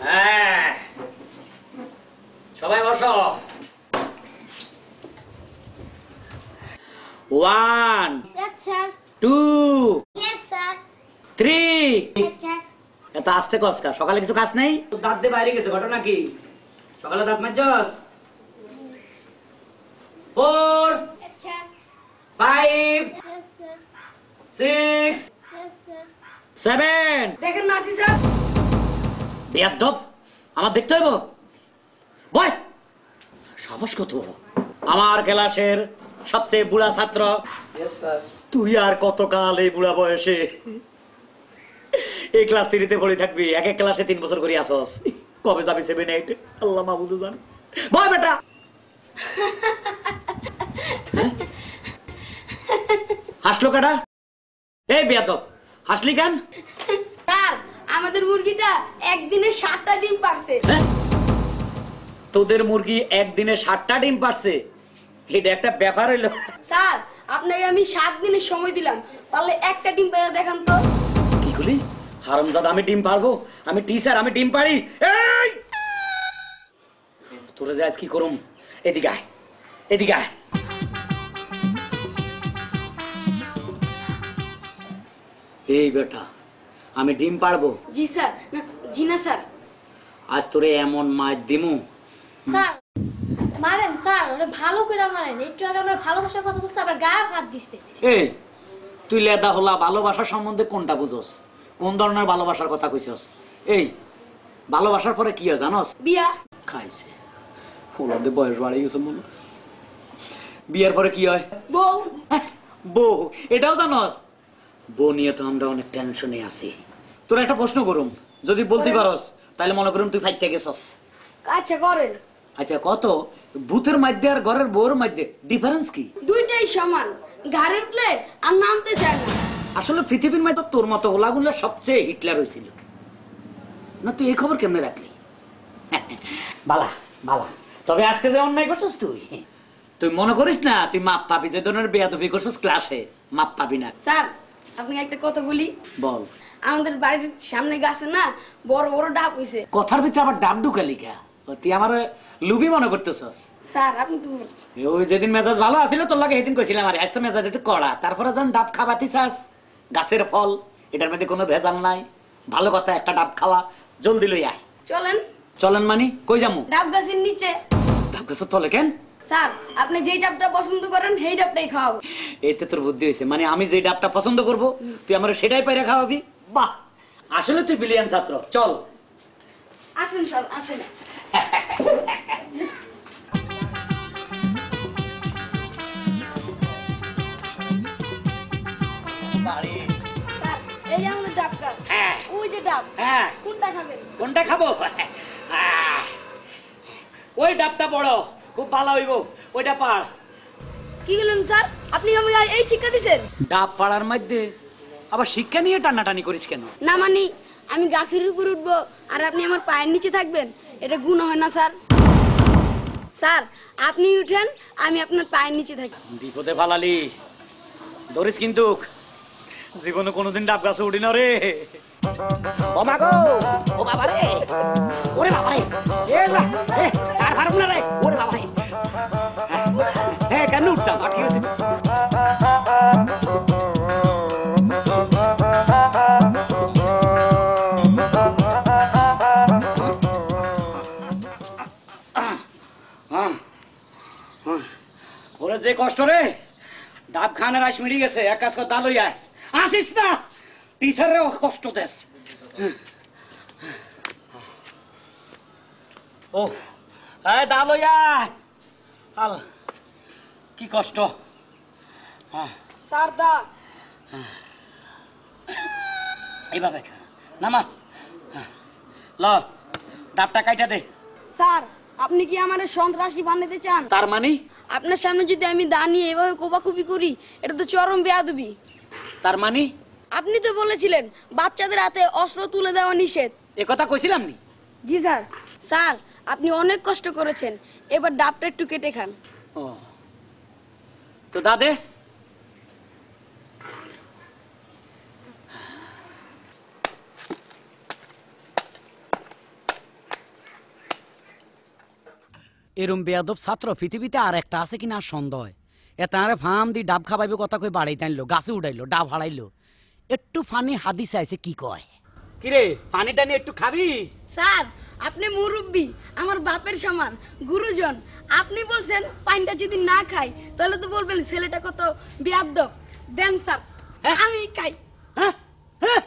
হ্যাঁ, সবাই বসো। 1 2 3 এত আস্তে কসকা, সকালে কিছু কাজ নেই? দাঁত দিয়ে বাইরে গেছে, ঘটনা কি? সকালে দাঁত মাজছস? 4 5 6 7 দেখেন না আসি স্যার। বেয়াদব, আমার দেখতে হইব? বয়, সাহস কত বড়! আমার ক্লাসের সবচেয়ে বুড়া ছাত্র। তুই আর কতকাল এই বুড়া বয়সে এই ক্লাস 3-তে পড়ে থাকবি? এক এক ক্লাসে 3 বছর করে আসস, কবে যাবি 7 8? আল্লাহ মাহবুদ জান। বয় বেটা। হাসলো কাটা? এই বেয়াদব, হাসলি কেন? স্যার, আমাদের মুরগিটা একদিনে 7টা ডিম পারছে। তোদের মুরগি একদিনে 7টা ডিম পারছে? এটা একটা ব্যাপার হইলো? স্যার, আপনাকে আমি 7 দিনের সময় দিলাম, পারলে একটা ডিম পেরে দেখান তো। কি কলি? হারামজাদা, আমি ডিম পারবো? আমি টিচার, আমি ডিম পারি? এই তোরা যে আজ কি করুম, এদিকে আয়, এদিকে আয়। এই বেটা, আমি ডিম পারবো? জি স্যার। না, জি না স্যার। আজ তোরে এমন মার দিমু। স্যার মারেন স্যার, ওরে ভালো করে মারেন। একটু আগে আমরা ভালোবাসার কথা বলছি, আবার গায়ে হাত দিচ্ছে। এই তুই লেদা হলা ভালোবাসার সম্বন্ধে কোনটা বুঝোস? কোন ধরনের ভালোবাসার কথা কইছস? এই ভালোবাসার পরে কি হয় জানোস? বিয়া। খাইছে ওলাদের বয়স বাড়ি গেছে মনে। বিয়ের পরে কি হয়? বউ। বউ, এটাও জানোস? বউ নিয়ে তো আমরা অনেক টেনশনে আছি। তোর একটা প্রশ্ন করুম, যদি বলতে পারস তাহলে মনে করুম তুই ফাইটটা গেছস। আচ্ছা করেন। আচ্ছা কত, ভূতের মধ্যে আর ঘরের বউর মধ্যে ডিফারেন্স কি? দুইটাই সমান, ঘাড়ের প্লে আর নামতে চায় না। আসলে পৃথিবীর মধ্যে তোর মতো হোলাগুলো সবচেয়ে হিটলার হয়েছিল না? তুই এই খবর কেমনে রাখলি? বালা বালা, তবে আজকে যে অন্যায় করছিস তুই, তুই মনে করিস না তুই মাপ পাবি? যে ধরনের বেয়াদবি করছিস ক্লাসে, মাপ পাবি না। স্যার, আপনাকে একটা কথা বলি। বল। আমাদের বাড়ির সামনে গাছে না বড় বড় ডাব হইছে। কথার ভিতরে আবার ডাব ঢুকালি কে? তুই আমার লুবি মনে করতেছস? স্যার, আপনি তো বলছেন। ওই যেদিন মেজাজ ভালো আছিল তোর লাগে সেদিন কইছিলাম, আরে আজ তো মেজাজ একটু কড়া। তারপরে যখন ডাব খাওয়াতি চাস, গাছের ফল, এটার মধ্যে কোনো ভেজাল নাই, ভালো কথা, একটা ডাব খাওয়া, জলদি লই আয়। চলেন। চলেন মানে কই যামু? ডাব গাছের নিচে। ডাব গাছের তলে কেন? স্যার, আপনি যেই ডাবটা পছন্দ করেন সেই ডাবটাই খাওয়াবো। এতে তোর বুদ্ধি হয়েছে, মানে আমি যে ডাবটা পছন্দ করব তুই আমার সেটাই পাইরা খাওয়াবি? বাহ, আসলে তুই ব্রিলিয়ান্ট ছাত্র। চল আসেন স্যার, আসেন। স্যার, এই যে আমাদের ডাব গাছ। হ্যাঁ। ওই যে ডাব। হ্যাঁ। কোনটা খাবেন? কোনটা খাবো? ওই ডাবটা বড়, খুব ভালো হইব, ওইটা পার। কি বলেন স্যার? আপনি আমাকে এই শিক্ষা দিছেন? ডাব পাড়ার মধ্যে আবার শিক্ষা নিয়ে টানাটানি করিস কেন? না মানে, আমি গাছের উপর উঠবো আর আপনি আমার পায়ের নিচে থাকবেন, এটা গুণ হয় না স্যার? স্যার, আপনি উঠেন, আমি আপনার পায়ের নিচে থাকি। বিপদে ফালালি, ধরিস কিন্তু। জীবনে কোনোদিন ডাব গাছে উঠি না রে। ও মা গো, ও বাবা রে, ওরে বাবা রে, আর পারব না রে, ওরে বাবা রে। হ্যাঁ, কেন উঠতাম? আটকে গেছি। ওরে যে কষ্ট রে, ডাব খানের আইস মিড়ি গেছে। এক কাজ কর, দা লই আয়। আসিস না, টিচারেও কষ্ট দেস। ও এই দা লই আয়। আল কি কষ্ট। স্যার দা। এইভাবে নামা, ল ডাবটা কাইটা দে। স্যার, আপনি কি আমার সন্ত্রাসী বানাতে চান? তার মানে? আপনার সামনে যদি আমি দা নিয়ে এভাবে কোপাকুপি করি, এটা তো চরম বেয়াদবি। তার মানে? আপনি তো বলেছিলেন বাচ্চাদের হাতে অস্ত্র তুলে দেওয়া নিষেধ। এ কথা কইছিলাম নি? জি স্যার। স্যার, আপনি অনেক কষ্ট করেছেন, এবার ডাবটা একটু কেটে খান। ও তো দাদে। এরম বেয়াদব ছাত্র পৃথিবীতে আর একটা আছে কিনা সন্দেহ। এতারে ফার্ম দি ডাব খাবাইবে কথা কই বাড়াইতে আনলো, গাছে উঠাইলো, ডাব হারাইলো। একটু ফানি হাদিস আইছে কি কয়? কিরে পানি টানি একটু খাবি? স্যার আপনি মুরব্বী, আমার বাপের সমান, গুরুজন। আপনি বলছেন পানিটা যদি না খাই তাহলে তো বলবেন ছেলেটা কত বেয়াদব। দেন স্যার, হ্যাঁ? আমি খাই। হ্যাঁ হ্যাঁ